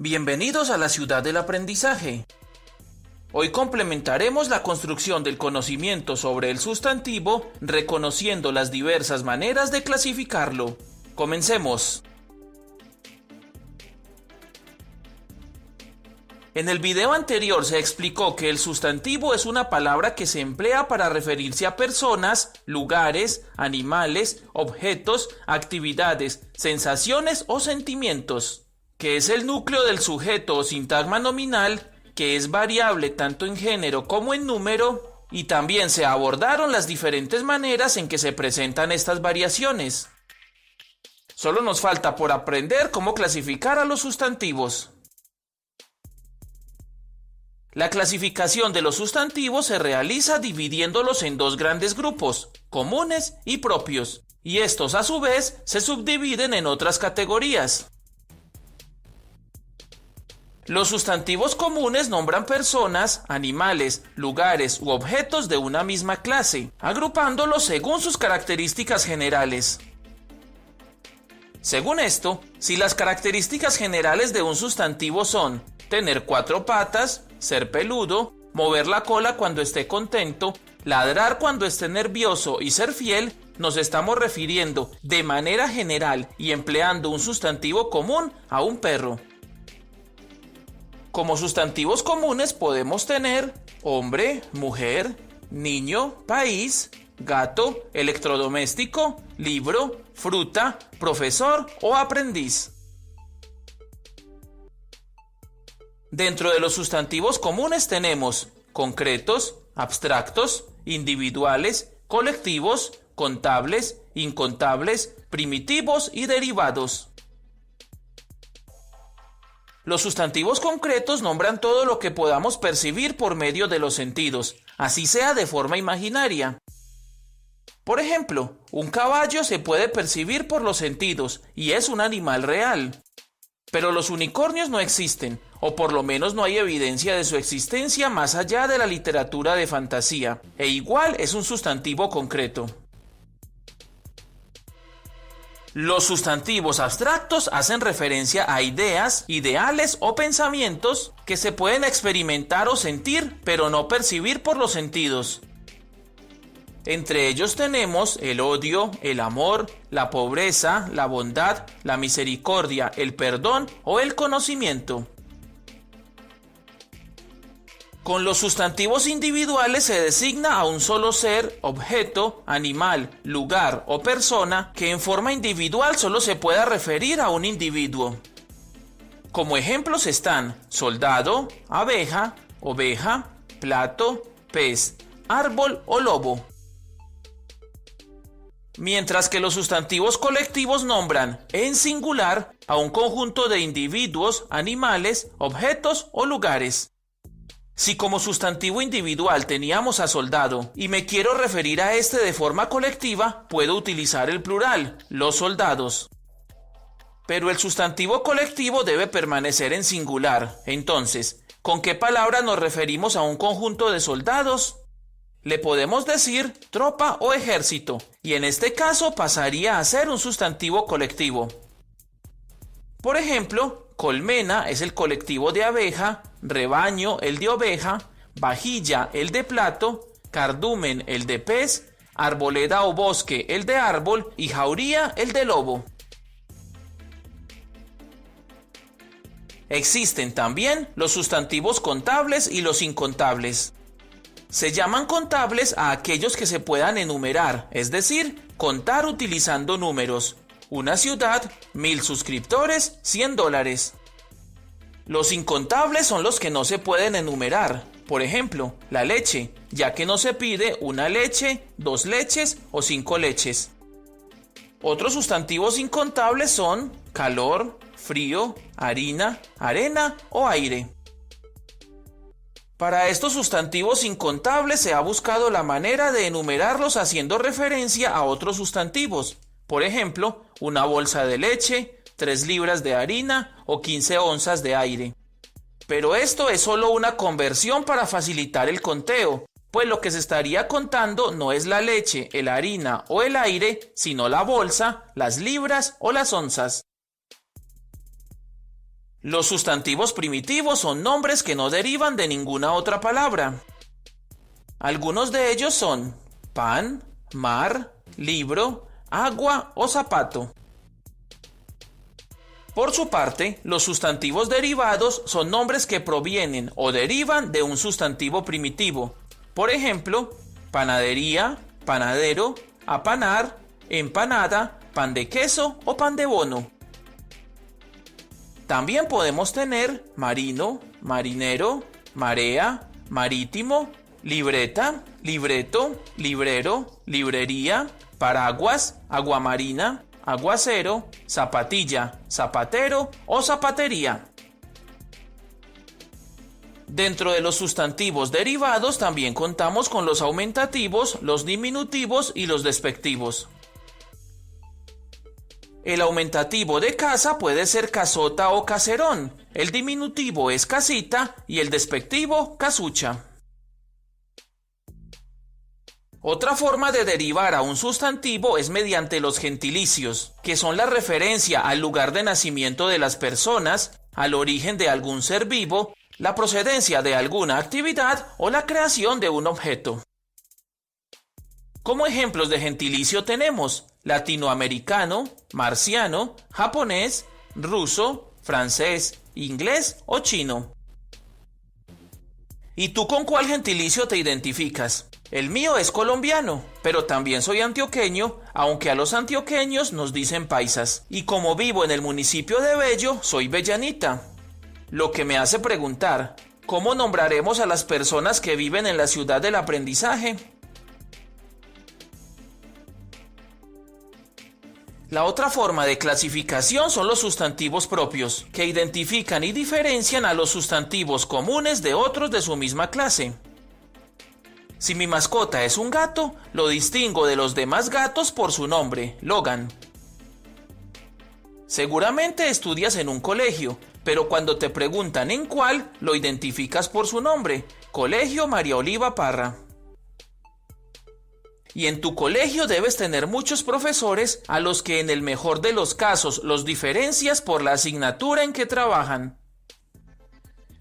Bienvenidos a la ciudad del aprendizaje. Hoy complementaremos la construcción del conocimiento sobre el sustantivo, reconociendo las diversas maneras de clasificarlo. Comencemos. En el video anterior se explicó que el sustantivo es una palabra que se emplea para referirse a personas, lugares, animales, objetos, actividades, sensaciones o sentimientos, que es el núcleo del sujeto o sintagma nominal, que es variable tanto en género como en número, y también se abordaron las diferentes maneras en que se presentan estas variaciones. Solo nos falta por aprender cómo clasificar a los sustantivos. La clasificación de los sustantivos se realiza dividiéndolos en dos grandes grupos, comunes y propios, y estos a su vez se subdividen en otras categorías. Los sustantivos comunes nombran personas, animales, lugares u objetos de una misma clase, agrupándolos según sus características generales. Según esto, si las características generales de un sustantivo son tener 4 patas, ser peludo, mover la cola cuando esté contento, ladrar cuando esté nervioso y ser fiel, nos estamos refiriendo de manera general y empleando un sustantivo común a un perro. Como sustantivos comunes podemos tener hombre, mujer, niño, país, gato, electrodoméstico, libro, fruta, profesor o aprendiz. Dentro de los sustantivos comunes tenemos concretos, abstractos, individuales, colectivos, contables, incontables, primitivos y derivados. Los sustantivos concretos nombran todo lo que podamos percibir por medio de los sentidos, así sea de forma imaginaria. Por ejemplo, un caballo se puede percibir por los sentidos y es un animal real. Pero los unicornios no existen, o por lo menos no hay evidencia de su existencia más allá de la literatura de fantasía, e igual es un sustantivo concreto. Los sustantivos abstractos hacen referencia a ideas, ideales o pensamientos que se pueden experimentar o sentir, pero no percibir por los sentidos. Entre ellos tenemos el odio, el amor, la pobreza, la bondad, la misericordia, el perdón o el conocimiento. Con los sustantivos individuales se designa a un solo ser, objeto, animal, lugar o persona que en forma individual solo se pueda referir a un individuo. Como ejemplos están soldado, abeja, oveja, plato, pez, árbol o lobo. Mientras que los sustantivos colectivos nombran, en singular, a un conjunto de individuos, animales, objetos o lugares. Si como sustantivo individual teníamos a soldado y me quiero referir a este de forma colectiva, puedo utilizar el plural, los soldados. Pero el sustantivo colectivo debe permanecer en singular. Entonces, ¿con qué palabra nos referimos a un conjunto de soldados? Le podemos decir tropa o ejército, y en este caso pasaría a ser un sustantivo colectivo. Por ejemplo, colmena es el colectivo de abeja, rebaño el de oveja, vajilla el de plato, cardumen el de pez, arboleda o bosque el de árbol y jauría el de lobo. Existen también los sustantivos contables y los incontables. Se llaman contables a aquellos que se puedan enumerar, es decir, contar utilizando números. Una ciudad, 1000 suscriptores, $100. Los incontables son los que no se pueden enumerar. Por ejemplo, la leche, ya que no se pide una leche, 2 leches o 5 leches. Otros sustantivos incontables son calor, frío, harina, arena o aire. Para estos sustantivos incontables se ha buscado la manera de enumerarlos haciendo referencia a otros sustantivos. Por ejemplo, una bolsa de leche, 3 libras de harina o 15 onzas de aire. Pero esto es solo una conversión para facilitar el conteo, pues lo que se estaría contando no es la leche, la harina o el aire, sino la bolsa, las libras o las onzas. Los sustantivos primitivos son nombres que no derivan de ninguna otra palabra. Algunos de ellos son pan, mar, libro, agua o zapato. Por su parte, los sustantivos derivados son nombres que provienen o derivan de un sustantivo primitivo. Por ejemplo, panadería, panadero, apanar, empanada, pan de queso o pan de bono. También podemos tener marino, marinero, marea, marítimo, libreta, libreto, librero, librería, paraguas, aguamarina, aguacero, zapatilla, zapatero o zapatería. Dentro de los sustantivos derivados también contamos con los aumentativos, los diminutivos y los despectivos. El aumentativo de casa puede ser casota o caserón, el diminutivo es casita y el despectivo casucha. Otra forma de derivar a un sustantivo es mediante los gentilicios, que son la referencia al lugar de nacimiento de las personas, al origen de algún ser vivo, la procedencia de alguna actividad o la creación de un objeto. Como ejemplos de gentilicio tenemos latinoamericano, marciano, japonés, ruso, francés, inglés o chino. ¿Y tú con cuál gentilicio te identificas? El mío es colombiano, pero también soy antioqueño, aunque a los antioqueños nos dicen paisas. Y como vivo en el municipio de Bello, soy bellanita. Lo que me hace preguntar, ¿cómo nombraremos a las personas que viven en la ciudad del aprendizaje? La otra forma de clasificación son los sustantivos propios, que identifican y diferencian a los sustantivos comunes de otros de su misma clase. Si mi mascota es un gato, lo distingo de los demás gatos por su nombre, Logan. Seguramente estudias en un colegio, pero cuando te preguntan en cuál, lo identificas por su nombre, Colegio María Oliva Parra. Y en tu colegio debes tener muchos profesores a los que en el mejor de los casos los diferencias por la asignatura en que trabajan.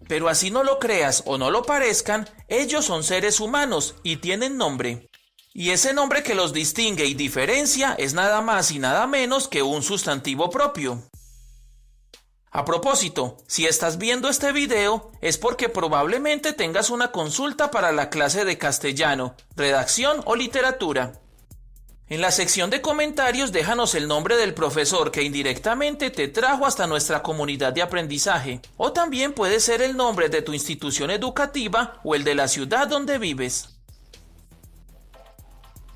Pero así no lo creas o no lo parezcan, ellos son seres humanos y tienen nombre. Y ese nombre que los distingue y diferencia es nada más y nada menos que un sustantivo propio. A propósito, si estás viendo este video es porque probablemente tengas una consulta para la clase de castellano, redacción o literatura. En la sección de comentarios déjanos el nombre del profesor que indirectamente te trajo hasta nuestra comunidad de aprendizaje, o también puede ser el nombre de tu institución educativa o el de la ciudad donde vives.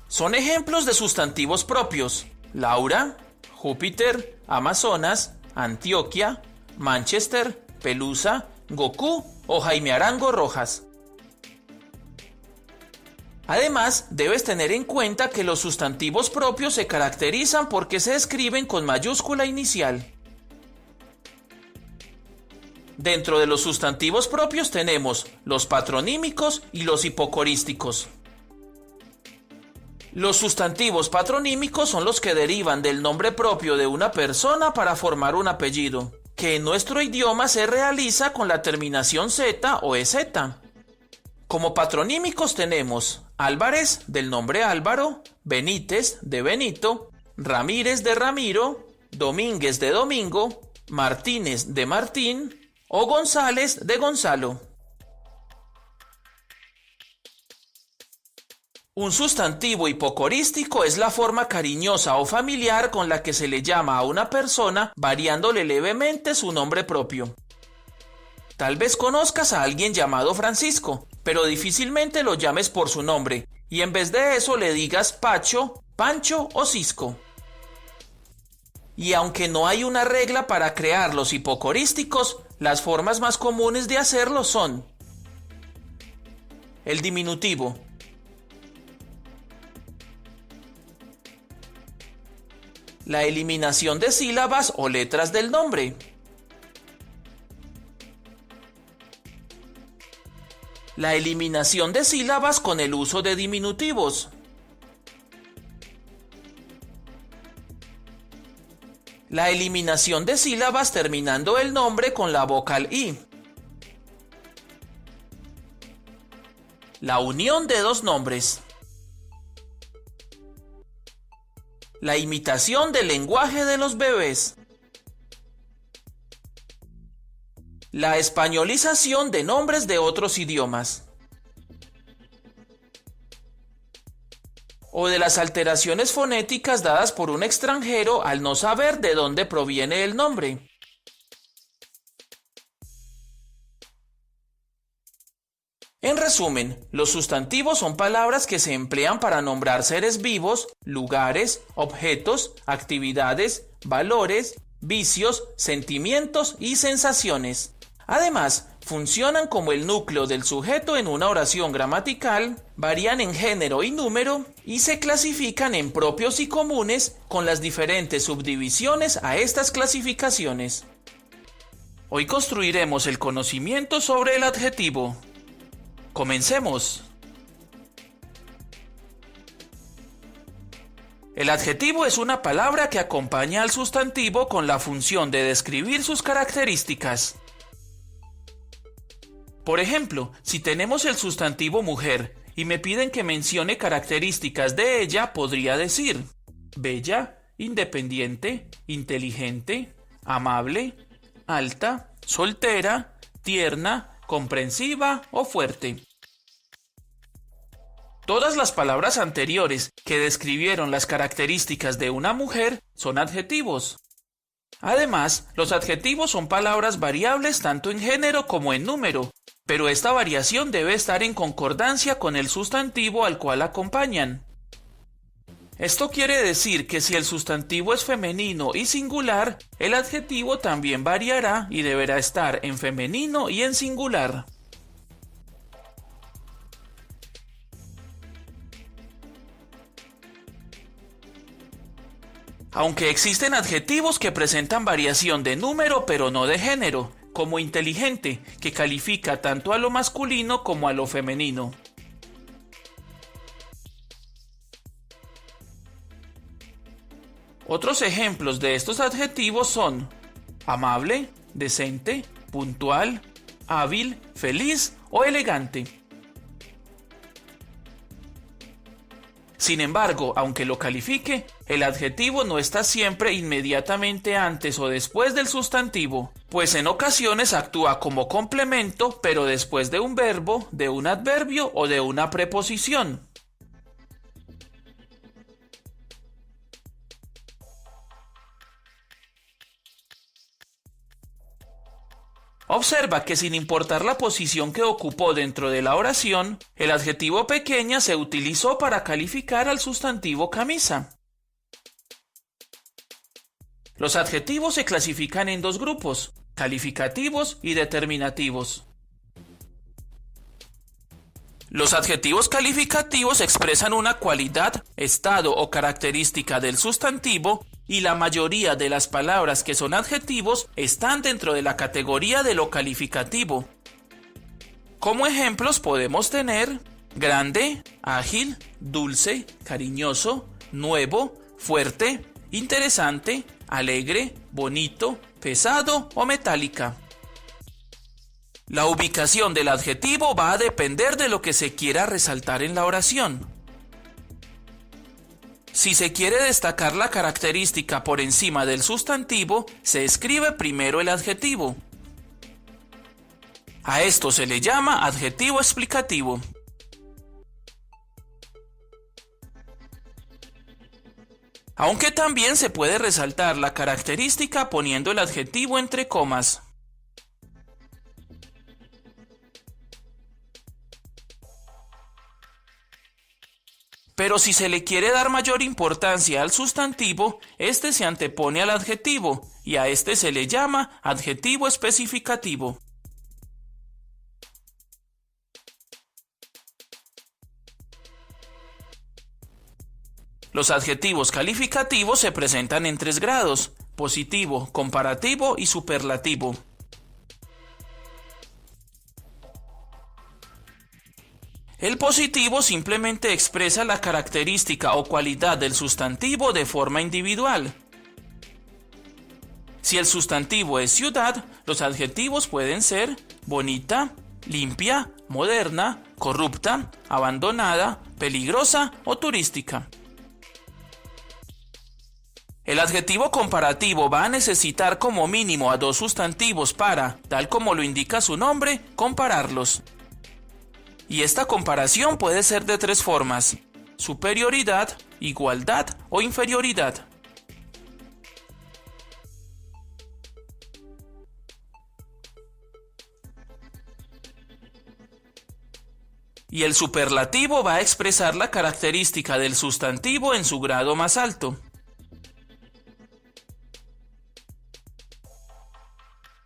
Son ejemplos de sustantivos propios: Laura, Júpiter, Amazonas, Antioquia, Manchester, Pelusa, Goku o Jaime Arango Rojas. Además, debes tener en cuenta que los sustantivos propios se caracterizan porque se escriben con mayúscula inicial. Dentro de los sustantivos propios tenemos los patronímicos y los hipocorísticos. Los sustantivos patronímicos son los que derivan del nombre propio de una persona para formar un apellido, que en nuestro idioma se realiza con la terminación Z o EZ. Como patronímicos tenemos Álvarez, del nombre Álvaro, Benítez, de Benito, Ramírez, de Ramiro, Domínguez, de Domingo, Martínez, de Martín o González, de Gonzalo. Un sustantivo hipocorístico es la forma cariñosa o familiar con la que se le llama a una persona variándole levemente su nombre propio. Tal vez conozcas a alguien llamado Francisco, pero difícilmente lo llames por su nombre, y en vez de eso le digas Pacho, Pancho o Cisco. Y aunque no hay una regla para crear los hipocorísticos, las formas más comunes de hacerlo son el diminutivo, la eliminación de sílabas o letras del nombre, la eliminación de sílabas con el uso de diminutivos, La eliminación de sílabas terminando el nombre con la vocal I. La unión de dos nombres. La imitación del lenguaje de los bebés. La españolización de nombres de otros idiomas. O de las alteraciones fonéticas dadas por un extranjero al no saber de dónde proviene el nombre. En resumen, los sustantivos son palabras que se emplean para nombrar seres vivos, lugares, objetos, actividades, valores, vicios, sentimientos y sensaciones. Además, funcionan como el núcleo del sujeto en una oración gramatical, varían en género y número y se clasifican en propios y comunes con las diferentes subdivisiones a estas clasificaciones. Hoy construiremos el conocimiento sobre el adjetivo. Comencemos. El adjetivo es una palabra que acompaña al sustantivo con la función de describir sus características. Por ejemplo, si tenemos el sustantivo mujer y me piden que mencione características de ella, podría decir bella, independiente, inteligente, amable, alta, soltera, tierna, comprensiva o fuerte. Todas las palabras anteriores que describieron las características de una mujer son adjetivos. Además, los adjetivos son palabras variables tanto en género como en número, pero esta variación debe estar en concordancia con el sustantivo al cual acompañan. Esto quiere decir que si el sustantivo es femenino y singular, el adjetivo también variará y deberá estar en femenino y en singular. Aunque existen adjetivos que presentan variación de número pero no de género, como inteligente, que califica tanto a lo masculino como a lo femenino. Otros ejemplos de estos adjetivos son amable, decente, puntual, hábil, feliz o elegante. Sin embargo, aunque lo califique, el adjetivo no está siempre inmediatamente antes o después del sustantivo, pues en ocasiones actúa como complemento, pero después de un verbo, de un adverbio o de una preposición. Observa que sin importar la posición que ocupó dentro de la oración, el adjetivo pequeña se utilizó para calificar al sustantivo camisa. Los adjetivos se clasifican en dos grupos, calificativos y determinativos. Los adjetivos calificativos expresan una cualidad, estado o característica del sustantivo, y la mayoría de las palabras que son adjetivos están dentro de la categoría de lo calificativo. Como ejemplos podemos tener grande, ágil, dulce, cariñoso, nuevo, fuerte, interesante, alegre, bonito, pesado o metálica. La ubicación del adjetivo va a depender de lo que se quiera resaltar en la oración. Si se quiere destacar la característica por encima del sustantivo, se escribe primero el adjetivo. A esto se le llama adjetivo explicativo. Aunque también se puede resaltar la característica poniendo el adjetivo entre comas. Pero si se le quiere dar mayor importancia al sustantivo, este se antepone al adjetivo y a este se le llama adjetivo especificativo. Los adjetivos calificativos se presentan en 3 grados: positivo, comparativo y superlativo. El positivo simplemente expresa la característica o cualidad del sustantivo de forma individual. Si el sustantivo es ciudad, los adjetivos pueden ser bonita, limpia, moderna, corrupta, abandonada, peligrosa o turística. El adjetivo comparativo va a necesitar como mínimo a dos sustantivos para, tal como lo indica su nombre, compararlos. Y esta comparación puede ser de tres formas: superioridad, igualdad o inferioridad. Y el superlativo va a expresar la característica del sustantivo en su grado más alto.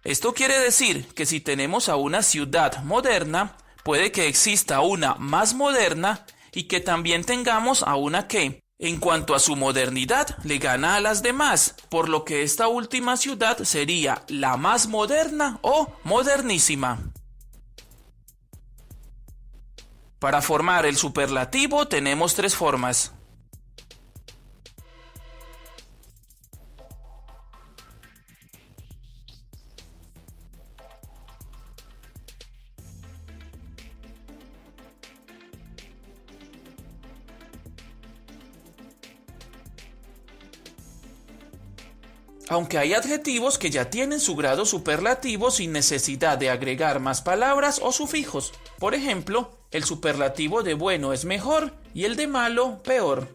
Esto quiere decir que si tenemos a una ciudad moderna, puede que exista una más moderna y que también tengamos a una que, en cuanto a su modernidad, le gana a las demás, por lo que esta última ciudad sería la más moderna o modernísima. Para formar el superlativo tenemos tres formas. Aunque hay adjetivos que ya tienen su grado superlativo sin necesidad de agregar más palabras o sufijos. Por ejemplo, el superlativo de bueno es mejor y el de malo peor.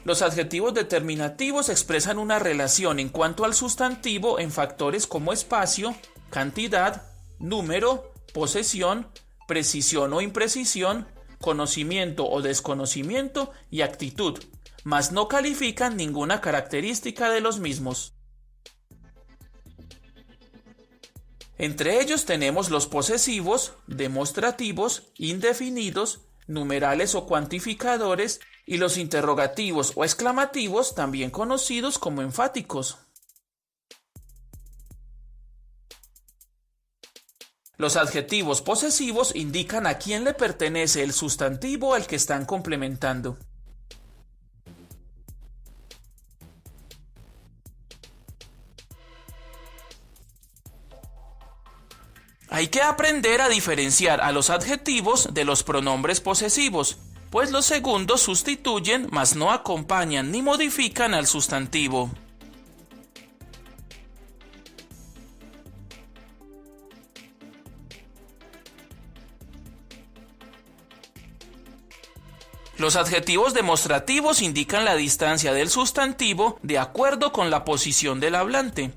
Los adjetivos determinativos expresan una relación en cuanto al sustantivo en factores como espacio, cantidad, número, posesión, precisión o imprecisión, conocimiento o desconocimiento y actitud, mas no califican ninguna característica de los mismos. Entre ellos tenemos los posesivos, demostrativos, indefinidos, numerales o cuantificadores, y los interrogativos o exclamativos, también conocidos como enfáticos. Los adjetivos posesivos indican a quién le pertenece el sustantivo al que están complementando. Hay que aprender a diferenciar a los adjetivos de los pronombres posesivos, pues los segundos sustituyen, mas no acompañan ni modifican al sustantivo. Los adjetivos demostrativos indican la distancia del sustantivo de acuerdo con la posición del hablante.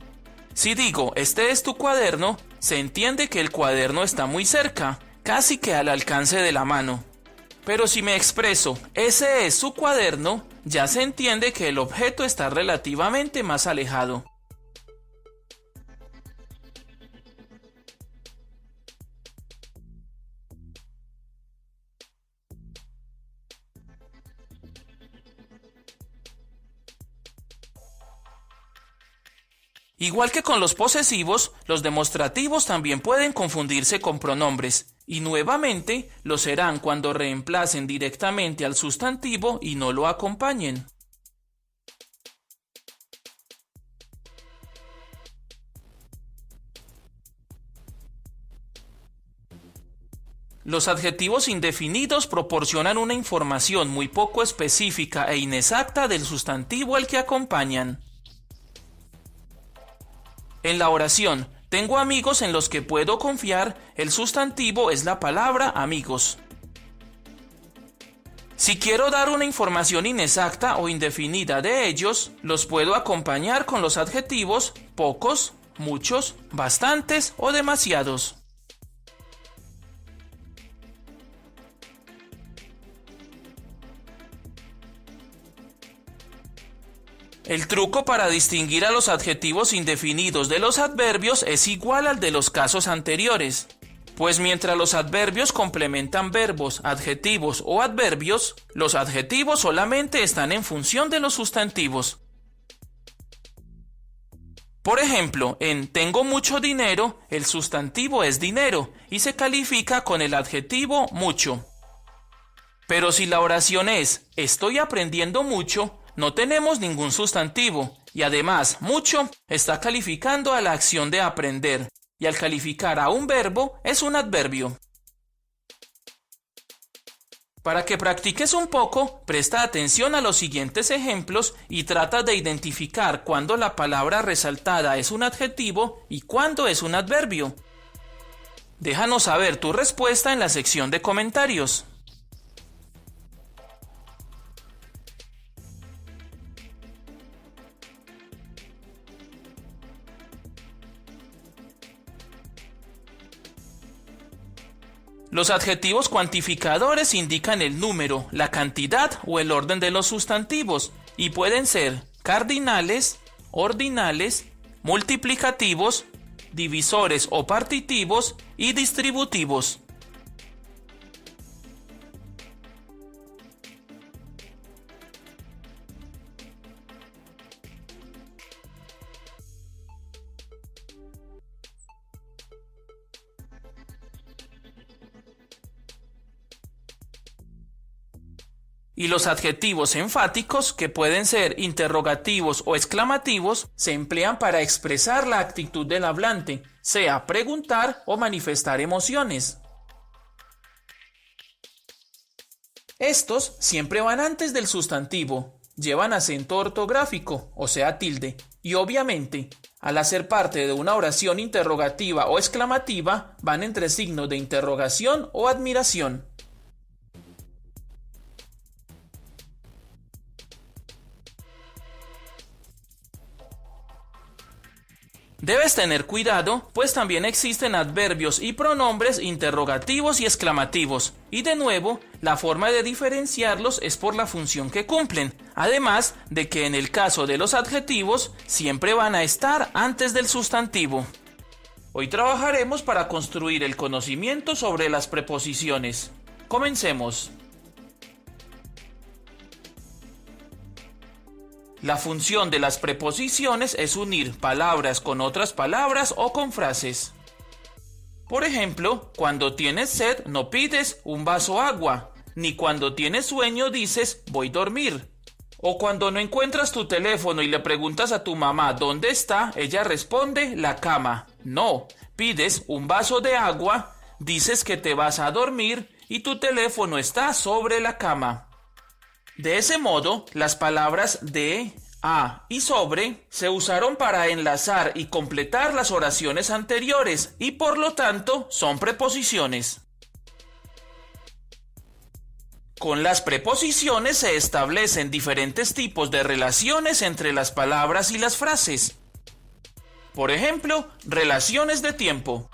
Si digo, este es tu cuaderno, se entiende que el cuaderno está muy cerca, casi que al alcance de la mano. Pero si me expreso, ese es su cuaderno, ya se entiende que el objeto está relativamente más alejado. Igual que con los posesivos, los demostrativos también pueden confundirse con pronombres, y nuevamente lo serán cuando reemplacen directamente al sustantivo y no lo acompañen. Los adjetivos indefinidos proporcionan una información muy poco específica e inexacta del sustantivo al que acompañan. En la oración, tengo amigos en los que puedo confiar, el sustantivo es la palabra amigos. Si quiero dar una información inexacta o indefinida de ellos, los puedo acompañar con los adjetivos pocos, muchos, bastantes o demasiados. El truco para distinguir a los adjetivos indefinidos de los adverbios es igual al de los casos anteriores, pues mientras los adverbios complementan verbos, adjetivos o adverbios, los adjetivos solamente están en función de los sustantivos. Por ejemplo, en tengo mucho dinero, el sustantivo es dinero y se califica con el adjetivo mucho. Pero si la oración es estoy aprendiendo mucho, no tenemos ningún sustantivo y además mucho está calificando a la acción de aprender y al calificar a un verbo es un adverbio. Para que practiques un poco, presta atención a los siguientes ejemplos y trata de identificar cuándo la palabra resaltada es un adjetivo y cuándo es un adverbio. Déjanos saber tu respuesta en la sección de comentarios. Los adjetivos cuantificadores indican el número, la cantidad o el orden de los sustantivos y pueden ser cardinales, ordinales, multiplicativos, divisores o partitivos y distributivos. Y los adjetivos enfáticos, que pueden ser interrogativos o exclamativos, se emplean para expresar la actitud del hablante, sea preguntar o manifestar emociones. Estos siempre van antes del sustantivo, llevan acento ortográfico, o sea tilde, y obviamente, al hacer parte de una oración interrogativa o exclamativa, van entre signos de interrogación o admiración. Debes tener cuidado, pues también existen adverbios y pronombres interrogativos y exclamativos, y de nuevo, la forma de diferenciarlos es por la función que cumplen, además de que en el caso de los adjetivos, siempre van a estar antes del sustantivo. Hoy trabajaremos para construir el conocimiento sobre las preposiciones. Comencemos. La función de las preposiciones es unir palabras con otras palabras o con frases. Por ejemplo, cuando tienes sed no pides un vaso agua, ni cuando tienes sueño dices voy a dormir. O cuando no encuentras tu teléfono y le preguntas a tu mamá dónde está, ella responde la cama. No, pides un vaso de agua, dices que te vas a dormir y tu teléfono está sobre la cama. De ese modo, las palabras de, a y sobre se usaron para enlazar y completar las oraciones anteriores y por lo tanto son preposiciones. Con las preposiciones se establecen diferentes tipos de relaciones entre las palabras y las frases. Por ejemplo, relaciones de tiempo.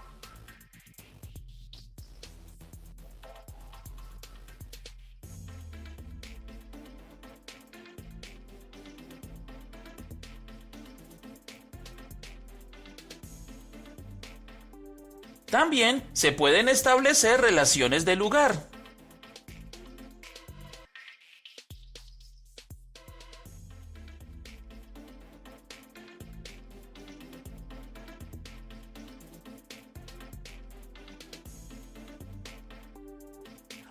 También se pueden establecer relaciones de lugar.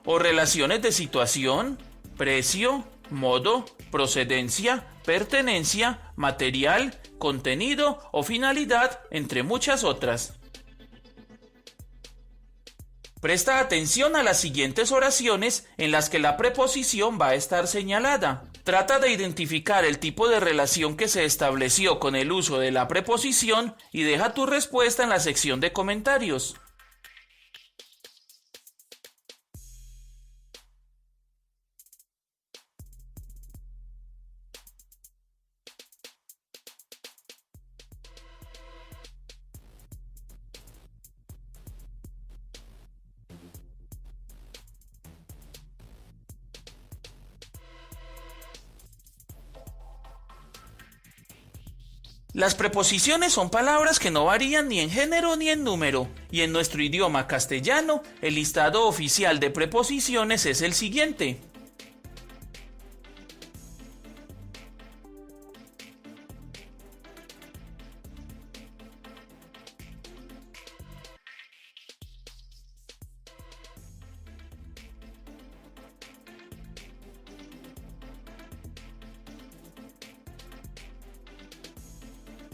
O relaciones de situación, precio, modo, procedencia, pertenencia, material, contenido o finalidad, entre muchas otras. Presta atención a las siguientes oraciones en las que la preposición va a estar señalada. Trata de identificar el tipo de relación que se estableció con el uso de la preposición y deja tu respuesta en la sección de comentarios. Las preposiciones son palabras que no varían ni en género ni en número, y en nuestro idioma castellano, el listado oficial de preposiciones es el siguiente.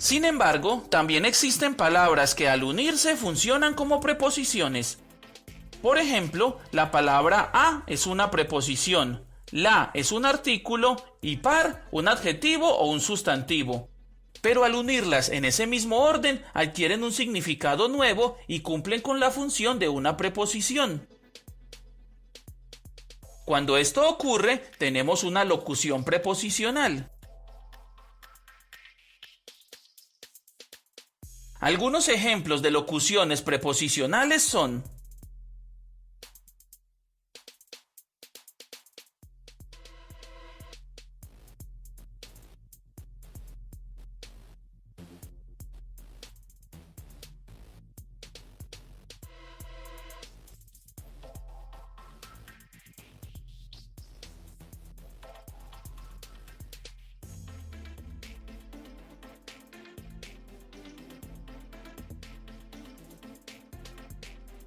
Sin embargo, también existen palabras que al unirse funcionan como preposiciones. Por ejemplo, la palabra a es una preposición, la es un artículo y par un adjetivo o un sustantivo. Pero al unirlas en ese mismo orden adquieren un significado nuevo y cumplen con la función de una preposición. Cuando esto ocurre, tenemos una locución preposicional. Algunos ejemplos de locuciones preposicionales son: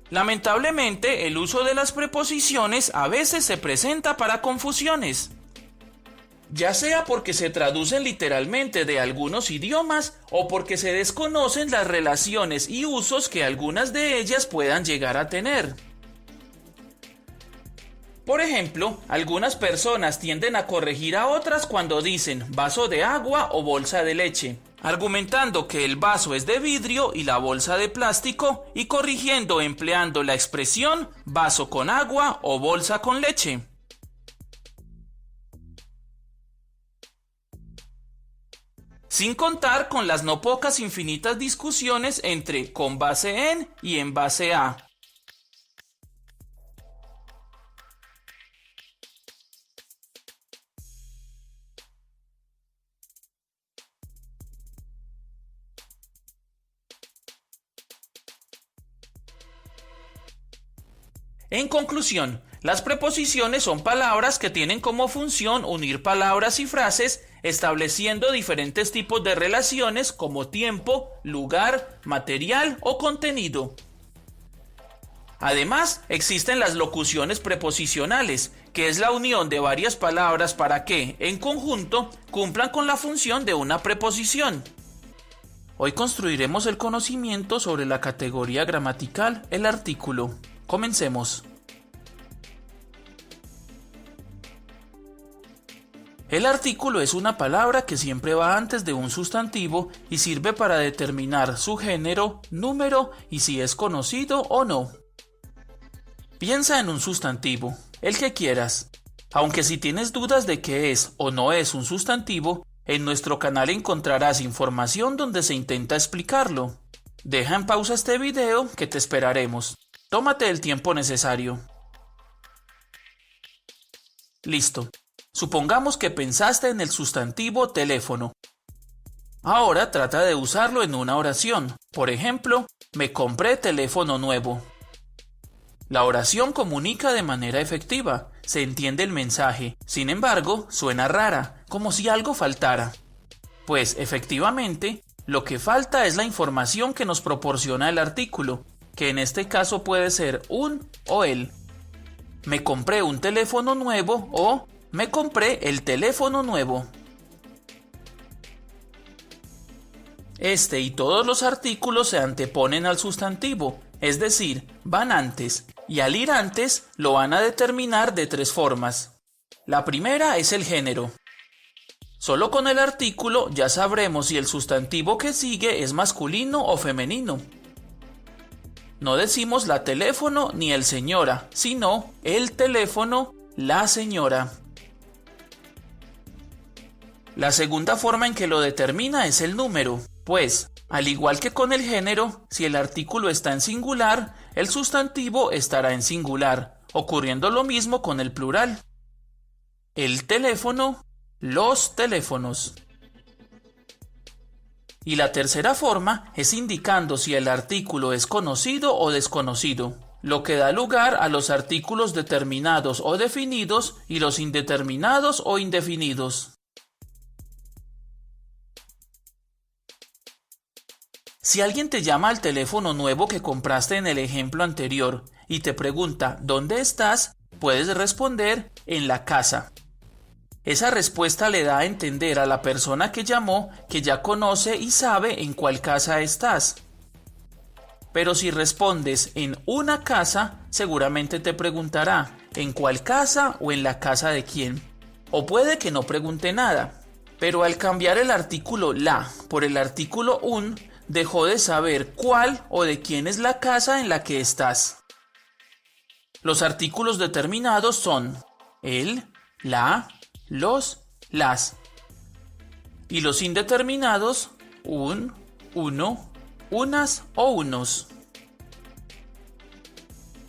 lamentablemente, el uso de las preposiciones a veces se presenta para confusiones, ya sea porque se traducen literalmente de algunos idiomas o porque se desconocen las relaciones y usos que algunas de ellas puedan llegar a tener. Por ejemplo, algunas personas tienden a corregir a otras cuando dicen vaso de agua o bolsa de leche, argumentando que el vaso es de vidrio y la bolsa de plástico, y corrigiendo empleando la expresión vaso con agua o bolsa con leche. Sin contar con las no pocas infinitas discusiones entre con base en y en base a. En conclusión, las preposiciones son palabras que tienen como función unir palabras y frases, estableciendo diferentes tipos de relaciones como tiempo, lugar, material o contenido. Además, existen las locuciones preposicionales, que es la unión de varias palabras para que, en conjunto, cumplan con la función de una preposición. Hoy construiremos el conocimiento sobre la categoría gramatical, el artículo. Comencemos. El artículo es una palabra que siempre va antes de un sustantivo y sirve para determinar su género, número y si es conocido o no. Piensa en un sustantivo, el que quieras. Aunque si tienes dudas de qué es o no es un sustantivo, en nuestro canal encontrarás información donde se intenta explicarlo. Deja en pausa este video que te esperaremos. Tómate el tiempo necesario. Listo. Supongamos que pensaste en el sustantivo teléfono. Ahora trata de usarlo en una oración. Por ejemplo, me compré teléfono nuevo. La oración comunica de manera efectiva, se entiende el mensaje. Sin embargo, suena rara, como si algo faltara. Pues, efectivamente, lo que falta es la información que nos proporciona el artículo, que en este caso puede ser un o el. Me compré un teléfono nuevo o me compré el teléfono nuevo. Este y todos los artículos se anteponen al sustantivo, es decir, van antes, y al ir antes lo van a determinar de tres formas. La primera es el género. Solo con el artículo ya sabremos si el sustantivo que sigue es masculino o femenino. No decimos la teléfono ni el señora, sino el teléfono, la señora. La segunda forma en que lo determina es el número, pues, al igual que con el género, si el artículo está en singular, el sustantivo estará en singular, ocurriendo lo mismo con el plural. El teléfono, los teléfonos. Y la tercera forma es indicando si el artículo es conocido o desconocido, lo que da lugar a los artículos determinados o definidos y los indeterminados o indefinidos. Si alguien te llama al teléfono nuevo que compraste en el ejemplo anterior y te pregunta ¿dónde estás?, puedes responder en la casa. Esa respuesta le da a entender a la persona que llamó que ya conoce y sabe en cuál casa estás. Pero si respondes en una casa, seguramente te preguntará ¿en cuál casa o en la casa de quién? O puede que no pregunte nada. Pero al cambiar el artículo la por el artículo un, dejó de saber cuál o de quién es la casa en la que estás. Los artículos determinados son el, la, los, las. Y los indeterminados, un, uno, unas o unos.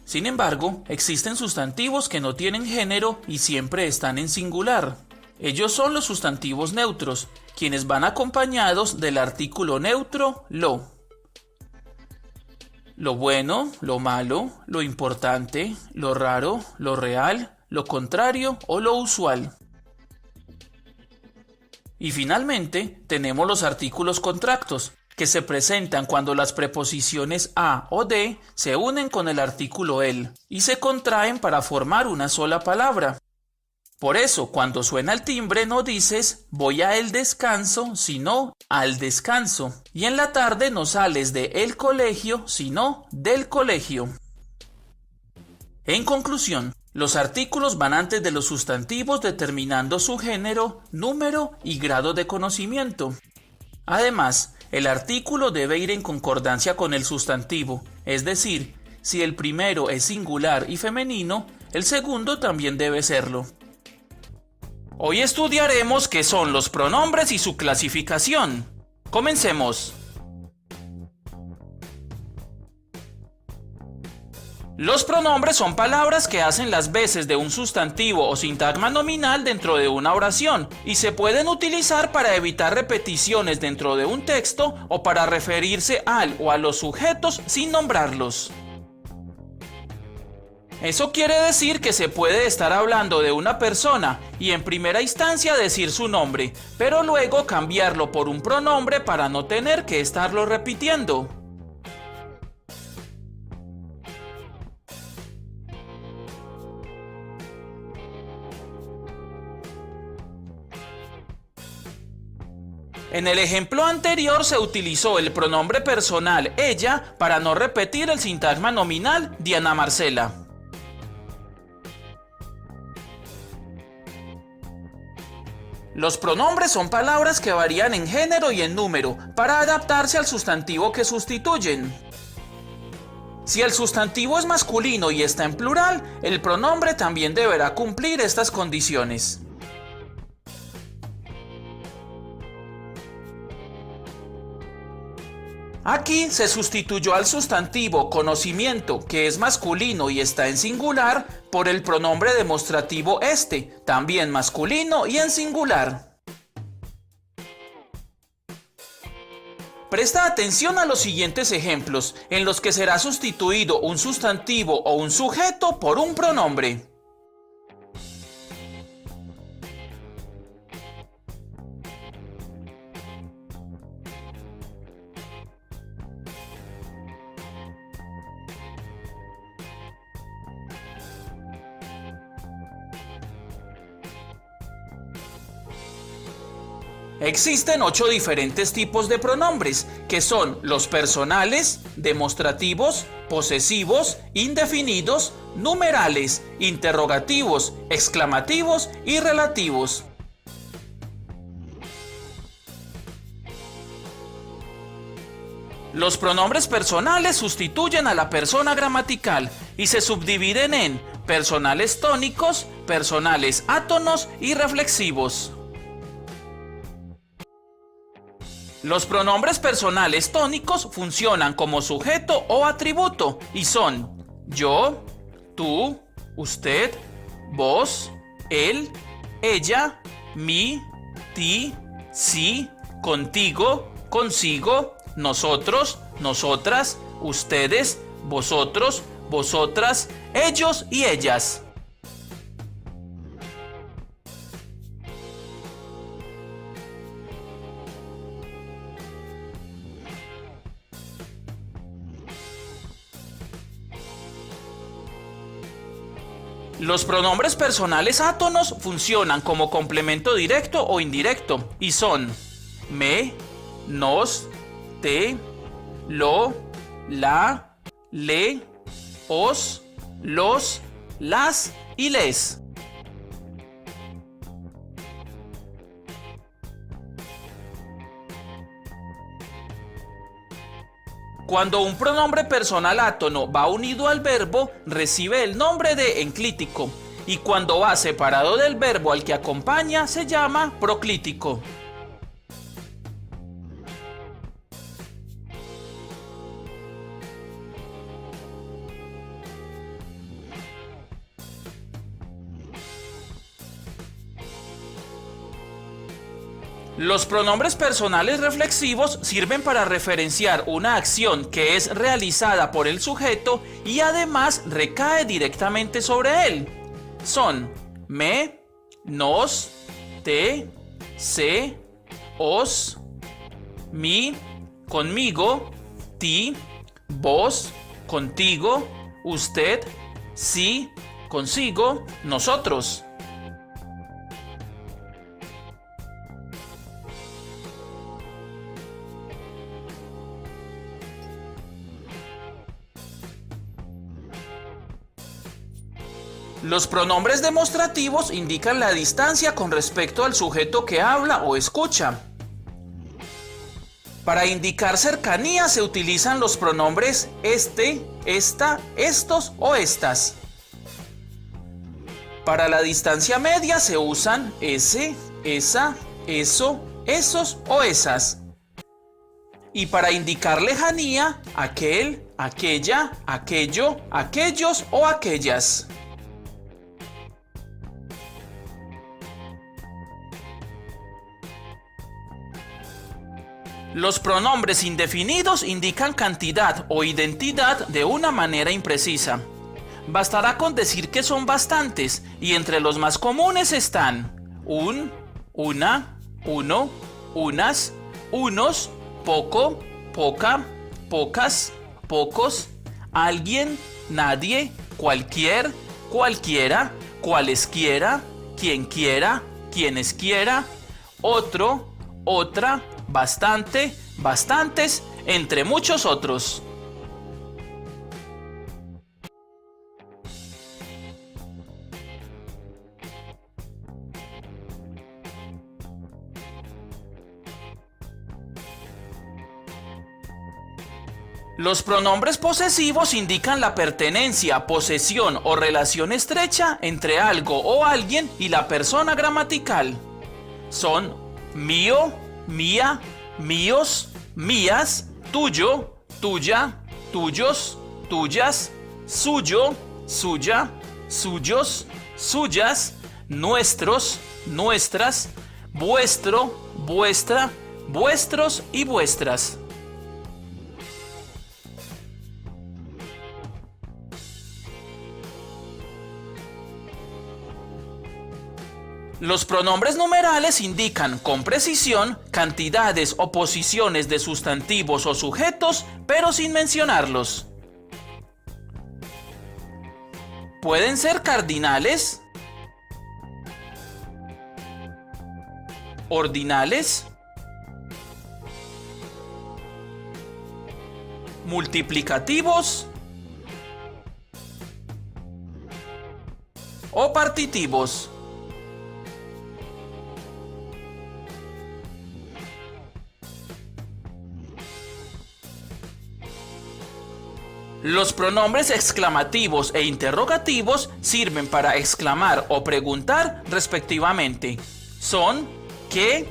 Sin embargo, existen sustantivos que no tienen género y siempre están en singular. Ellos son los sustantivos neutros, quienes van acompañados del artículo neutro lo. Lo bueno, lo malo, lo importante, lo raro, lo real, lo contrario o lo usual. Y finalmente, tenemos los artículos contractos, que se presentan cuando las preposiciones a o de se unen con el artículo el y se contraen para formar una sola palabra. Por eso, cuando suena el timbre no dices voy a el descanso, sino al descanso. Y en la tarde no sales de el colegio, sino del colegio. En conclusión, los artículos van antes de los sustantivos determinando su género, número y grado de conocimiento. Además, el artículo debe ir en concordancia con el sustantivo, es decir, si el primero es singular y femenino, el segundo también debe serlo. Hoy estudiaremos qué son los pronombres y su clasificación. Comencemos. Los pronombres son palabras que hacen las veces de un sustantivo o sintagma nominal dentro de una oración y se pueden utilizar para evitar repeticiones dentro de un texto o para referirse al o a los sujetos sin nombrarlos. Eso quiere decir que se puede estar hablando de una persona y en primera instancia decir su nombre, pero luego cambiarlo por un pronombre para no tener que estarlo repitiendo. En el ejemplo anterior se utilizó el pronombre personal ella para no repetir el sintagma nominal Diana Marcela. Los pronombres son palabras que varían en género y en número para adaptarse al sustantivo que sustituyen. Si el sustantivo es masculino y está en plural, el pronombre también deberá cumplir estas condiciones. Aquí se sustituyó al sustantivo conocimiento, que es masculino y está en singular, por el pronombre demostrativo este, también masculino y en singular. Presta atención a los siguientes ejemplos, en los que será sustituido un sustantivo o un sujeto por un pronombre. Existen 8 diferentes tipos de pronombres, que son los personales, demostrativos, posesivos, indefinidos, numerales, interrogativos, exclamativos y relativos. Los pronombres personales sustituyen a la persona gramatical y se subdividen en personales tónicos, personales átonos y reflexivos. Los pronombres personales tónicos funcionan como sujeto o atributo y son yo, tú, usted, vos, él, ella, mí, ti, sí, contigo, consigo, nosotros, nosotras, ustedes, vosotros, vosotras, ellos y ellas. Los pronombres personales átonos funcionan como complemento directo o indirecto y son me, nos, te, lo, la, le, os, los, las y les. Cuando un pronombre personal átono va unido al verbo, recibe el nombre de enclítico, y cuando va separado del verbo al que acompaña, se llama proclítico. Los pronombres personales reflexivos sirven para referenciar una acción que es realizada por el sujeto y además recae directamente sobre él. Son me, nos, te, se, os, mi, conmigo, ti, vos, contigo, usted, sí, consigo, nosotros. Los pronombres demostrativos indican la distancia con respecto al sujeto que habla o escucha. Para indicar cercanía se utilizan los pronombres este, esta, estos o estas. Para la distancia media se usan ese, esa, eso, esos o esas. Y para indicar lejanía, aquel, aquella, aquello, aquellos o aquellas. Los pronombres indefinidos indican cantidad o identidad de una manera imprecisa. Bastará con decir que son bastantes y entre los más comunes están un, una, uno, unas, unos, poco, poca, pocas, pocos, alguien, nadie, cualquier, cualquiera, cualesquiera, quien quiera, quienes quiera, otro, otra, bastante, bastantes, entre muchos otros. Los pronombres posesivos indican la pertenencia, posesión o relación estrecha entre algo o alguien y la persona gramatical. Son mío, mía, míos, mías, tuyo, tuya, tuyos, tuyas, suyo, suya, suyos, suyas, nuestros, nuestras, vuestro, vuestra, vuestros y vuestras. Los pronombres numerales indican con precisión cantidades o posiciones de sustantivos o sujetos, pero sin mencionarlos. Pueden ser cardinales, ordinales, multiplicativos o partitivos. Los pronombres exclamativos e interrogativos sirven para exclamar o preguntar respectivamente. Son qué,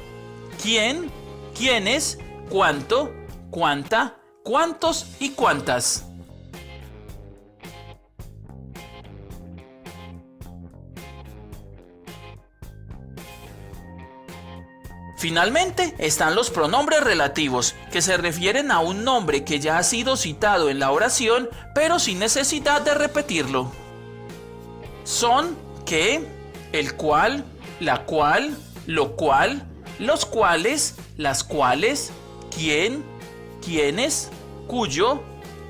quién, quiénes, cuánto, cuánta, cuántos y cuántas. Finalmente están los pronombres relativos, que se refieren a un nombre que ya ha sido citado en la oración, pero sin necesidad de repetirlo. Son que, el cual, la cual, lo cual, los cuales, las cuales, quién, quiénes, cuyo,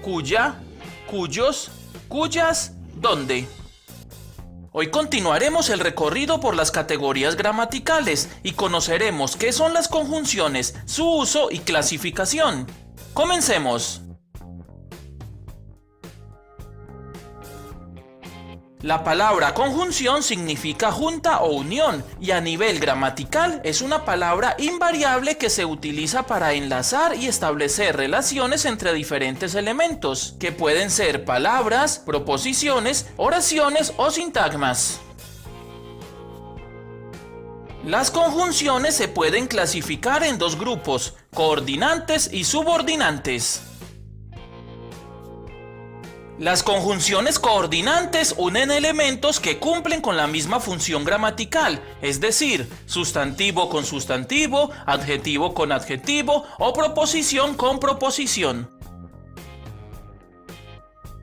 cuya, cuyos, cuyas, dónde. Hoy continuaremos el recorrido por las categorías gramaticales y conoceremos qué son las conjunciones, su uso y clasificación. ¡Comencemos! La palabra conjunción significa junta o unión y a nivel gramatical es una palabra invariable que se utiliza para enlazar y establecer relaciones entre diferentes elementos, que pueden ser palabras, proposiciones, oraciones o sintagmas. Las conjunciones se pueden clasificar en dos grupos, coordinantes y subordinantes. Las conjunciones coordinantes unen elementos que cumplen con la misma función gramatical, es decir, sustantivo con sustantivo, adjetivo con adjetivo o proposición con proposición.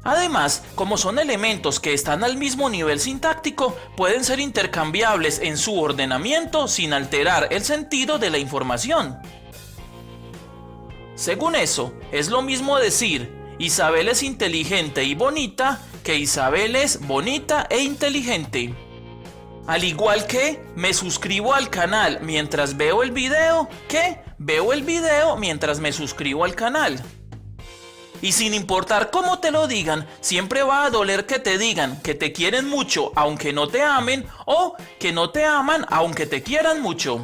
Además, como son elementos que están al mismo nivel sintáctico, pueden ser intercambiables en su ordenamiento sin alterar el sentido de la información. Según eso, es lo mismo decir Isabel es inteligente y bonita que Isabel es bonita e inteligente. Al igual que me suscribo al canal mientras veo el video que veo el video mientras me suscribo al canal. Y sin importar cómo te lo digan, siempre va a doler que te digan que te quieren mucho aunque no te amen o que no te aman aunque te quieran mucho.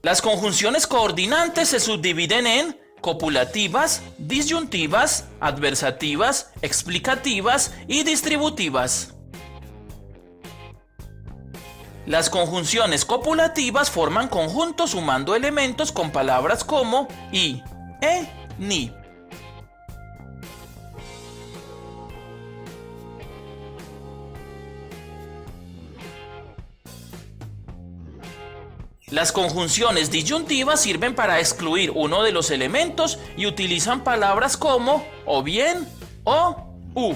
Las conjunciones coordinantes se subdividen en copulativas, disyuntivas, adversativas, explicativas y distributivas. Las conjunciones copulativas forman conjuntos sumando elementos con palabras como y, ni. Las conjunciones disyuntivas sirven para excluir uno de los elementos y utilizan palabras como o bien o u.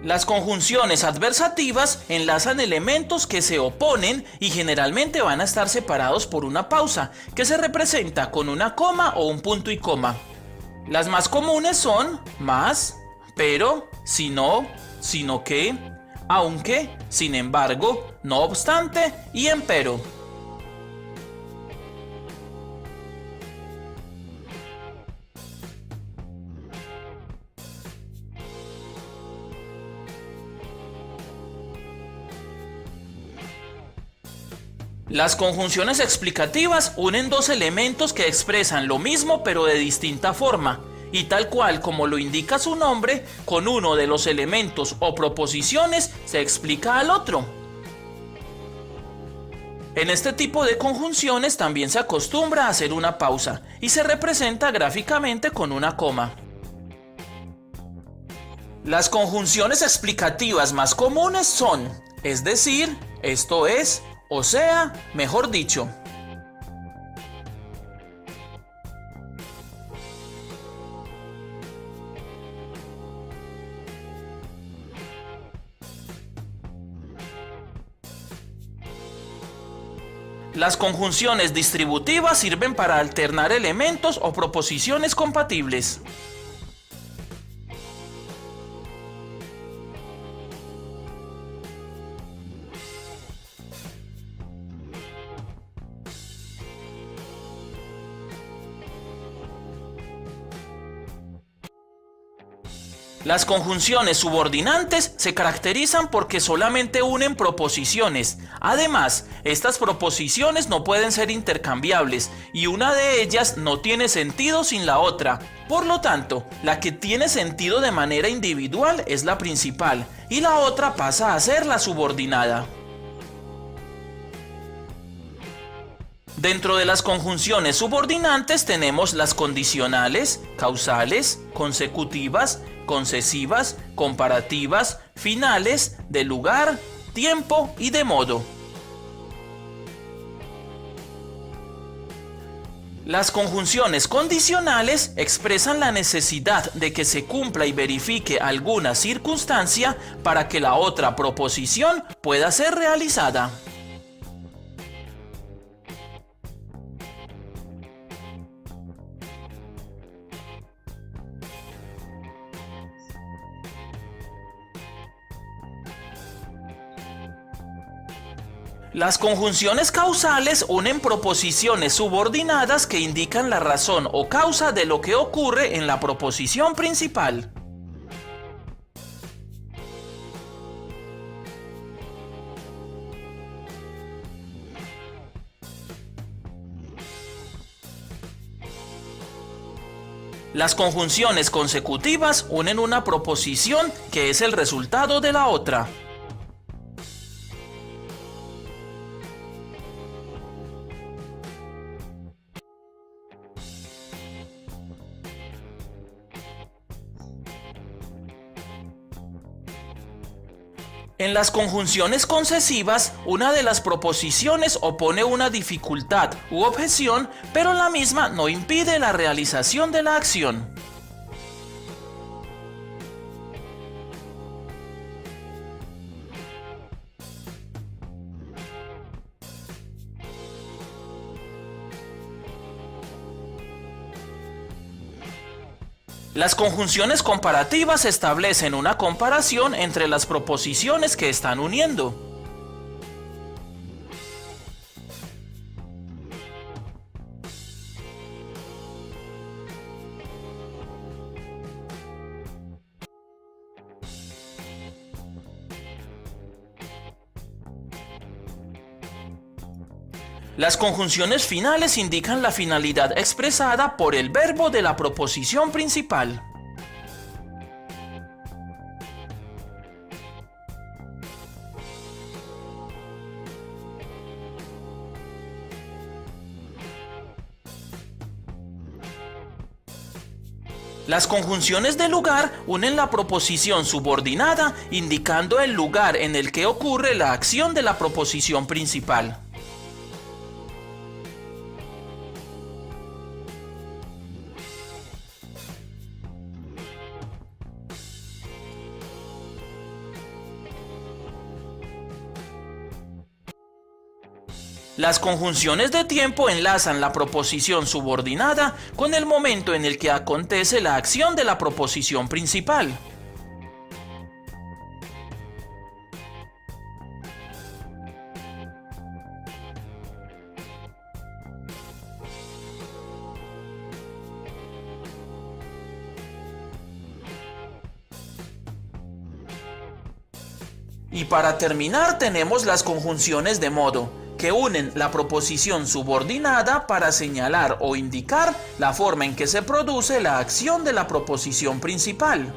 Las conjunciones adversativas enlazan elementos que se oponen y generalmente van a estar separados por una pausa, que se representa con una coma o un punto y coma. Las más comunes son más, pero, si no, sino que, aunque, sin embargo, no obstante y empero. Las conjunciones explicativas unen dos elementos que expresan lo mismo pero de distinta forma, y tal cual como lo indica su nombre, con uno de los elementos o proposiciones se explica al otro. En este tipo de conjunciones también se acostumbra a hacer una pausa, y se representa gráficamente con una coma. Las conjunciones explicativas más comunes son, es decir, esto es, o sea, mejor dicho. Las conjunciones distributivas sirven para alternar elementos o proposiciones compatibles. Las conjunciones subordinantes se caracterizan porque solamente unen proposiciones. Además, estas proposiciones no pueden ser intercambiables y una de ellas no tiene sentido sin la otra. Por lo tanto, la que tiene sentido de manera individual es la principal y la otra pasa a ser la subordinada. Dentro de las conjunciones subordinantes tenemos las condicionales, causales, consecutivas, concesivas, comparativas, finales, de lugar, tiempo y de modo. Las conjunciones condicionales expresan la necesidad de que se cumpla y verifique alguna circunstancia para que la otra proposición pueda ser realizada. Las conjunciones causales unen proposiciones subordinadas que indican la razón o causa de lo que ocurre en la proposición principal. Las conjunciones consecutivas unen una proposición que es el resultado de la otra. En las conjunciones concesivas, una de las proposiciones opone una dificultad u objeción, pero la misma no impide la realización de la acción. Las conjunciones comparativas establecen una comparación entre las proposiciones que están uniendo. Las conjunciones finales indican la finalidad expresada por el verbo de la proposición principal. Las conjunciones de lugar unen la proposición subordinada, indicando el lugar en el que ocurre la acción de la proposición principal. Las conjunciones de tiempo enlazan la proposición subordinada con el momento en el que acontece la acción de la proposición principal. Y para terminar tenemos las conjunciones de modo, que unen la proposición subordinada para señalar o indicar la forma en que se produce la acción de la proposición principal.